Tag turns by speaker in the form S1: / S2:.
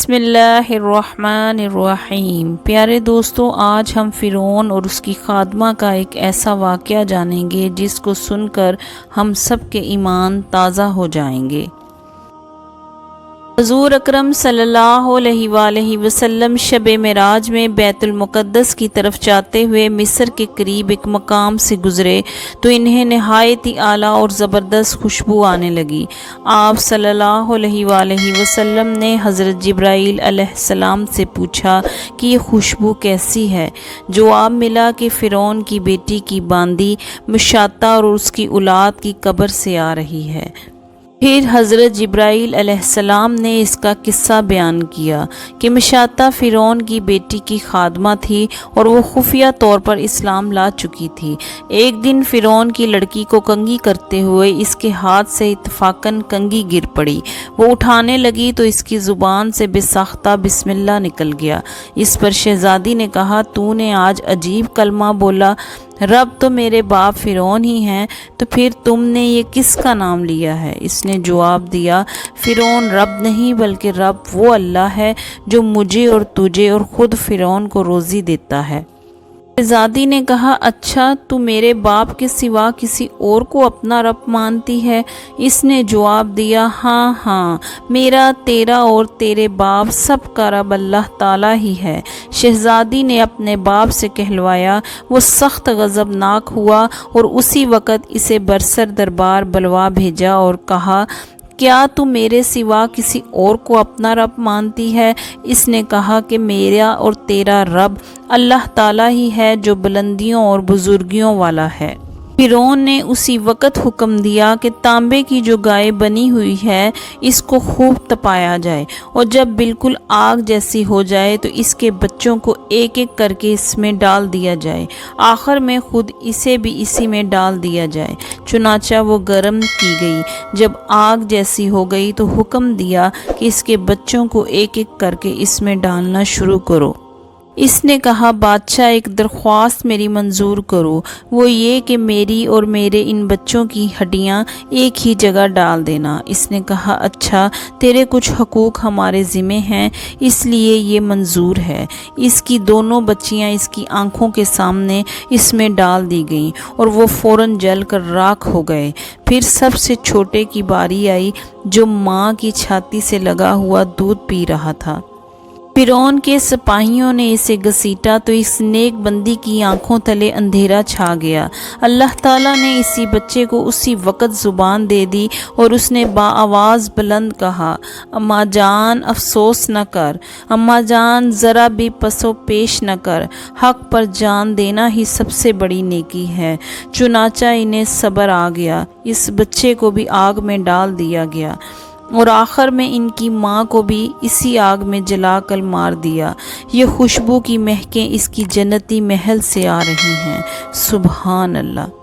S1: بسم اللہ الرحمن الرحیم۔ پیارے دوستو، آج ہم فرعون اور اس کی خادمہ کا ایک ایسا واقعہ جانیں گے جس کو سن کر ہم سب کے ایمان تازہ ہو جائیں گے۔ حضور اکرم صلی اللہ علیہ وآلہ وسلم شب معراج میں بیت المقدس کی طرف جاتے ہوئے مصر کے قریب ایک مقام سے گزرے تو انہیں نہایت ہی اعلیٰ اور زبردست خوشبو آنے لگی۔ آپ صلی اللہ علیہ وآلہ وسلم نے حضرت جبرائیل علیہ السلام سے پوچھا کہ یہ خوشبو کیسی ہے؟ جواب ملا کہ فرعون کی بیٹی کی باندی مشاطہ اور اس کی اولاد کی قبر سے آ رہی ہے۔ پھر حضرت جبرائیل علیہ السلام نے اس کا قصہ بیان کیا کہ مشاطہ فرعون کی بیٹی کی خادمہ تھی اور وہ خفیہ طور پر اسلام لا چکی تھی۔ ایک دن فرعون کی لڑکی کو کنگھی کرتے ہوئے اس کے ہاتھ سے اتفاقاً کنگھی گر پڑی۔ وہ اٹھانے لگی تو اس کی زبان سے بے ساختہ بسم اللہ نکل گیا۔ اس پر شہزادی نے کہا، تو نے آج عجیب کلمہ بولا، رب تو میرے باپ فرعون ہی ہیں، تو پھر تم نے یہ کس کا نام لیا ہے؟ اس نے جواب دیا، فرعون رب نہیں بلکہ رب وہ اللہ ہے جو مجھے اور تجھے اور خود فرعون کو روزی دیتا ہے۔ شہزادی نے کہا، اچھا تو میرے باپ کے سوا کسی اور کو اپنا رب مانتی ہے؟ اس نے جواب دیا، ہاں ہاں، میرا، تیرا اور تیرے باپ سب کا رب اللہ تعالیٰ ہی ہے۔ شہزادی نے اپنے باپ سے کہلوایا، وہ سخت غضبناک ہوا اور اسی وقت اسے برسر دربار بلوا بھیجا اور کہا، کیا تو میرے سوا کسی اور کو اپنا رب مانتی ہے؟ اس نے کہا کہ میرا اور تیرا رب اللہ تعالیٰ ہی ہے جو بلندیوں اور بزرگیوں والا ہے۔ فرعون نے اسی وقت حکم دیا کہ تانبے کی جو گائے بنی ہوئی ہے اس کو خوب تپایا جائے اور جب بالکل آگ جیسی ہو جائے تو اس کے بچوں کو ایک ایک کر کے اس میں ڈال دیا جائے، آخر میں خود اسے بھی اسی میں ڈال دیا جائے۔ چنانچہ وہ گرم کی گئی۔ جب آگ جیسی ہو گئی تو حکم دیا کہ اس کے بچوں کو ایک ایک کر کے اس میں ڈالنا شروع کرو۔ اس نے کہا، بادشاہ ایک درخواست میری منظور کرو، وہ یہ کہ میری اور میرے ان بچوں کی ہڈیاں ایک ہی جگہ ڈال دینا۔ اس نے کہا، اچھا، تیرے کچھ حقوق ہمارے ذمہ ہیں اس لیے یہ منظور ہے۔ اس کی دونوں بچیاں اس کی آنکھوں کے سامنے اس میں ڈال دی گئیں اور وہ فوراً جل کر راکھ ہو گئے۔ پھر سب سے چھوٹے کی باری آئی جو ماں کی چھاتی سے لگا ہوا دودھ پی رہا تھا۔ فرعون کے سپاہیوں نے اسے گھسیٹا تو اس نیک بندی کی آنکھوں تلے اندھیرا چھا گیا۔ اللہ تعالیٰ نے اسی بچے کو اسی وقت زبان دے دی اور اس نے بآواز بلند کہا، اماں جان افسوس نہ کر، اماں جان ذرا بھی پس و پیش نہ کر، حق پر جان دینا ہی سب سے بڑی نیکی ہے۔ چنانچہ انہیں صبر آ گیا، اس بچے کو بھی آگ میں ڈال دیا گیا اور آخر میں ان کی ماں کو بھی اسی آگ میں جلا کر مار دیا۔ یہ خوشبو کی مہکیں اس کی جنتی محل سے آ رہی ہیں۔ سبحان اللہ۔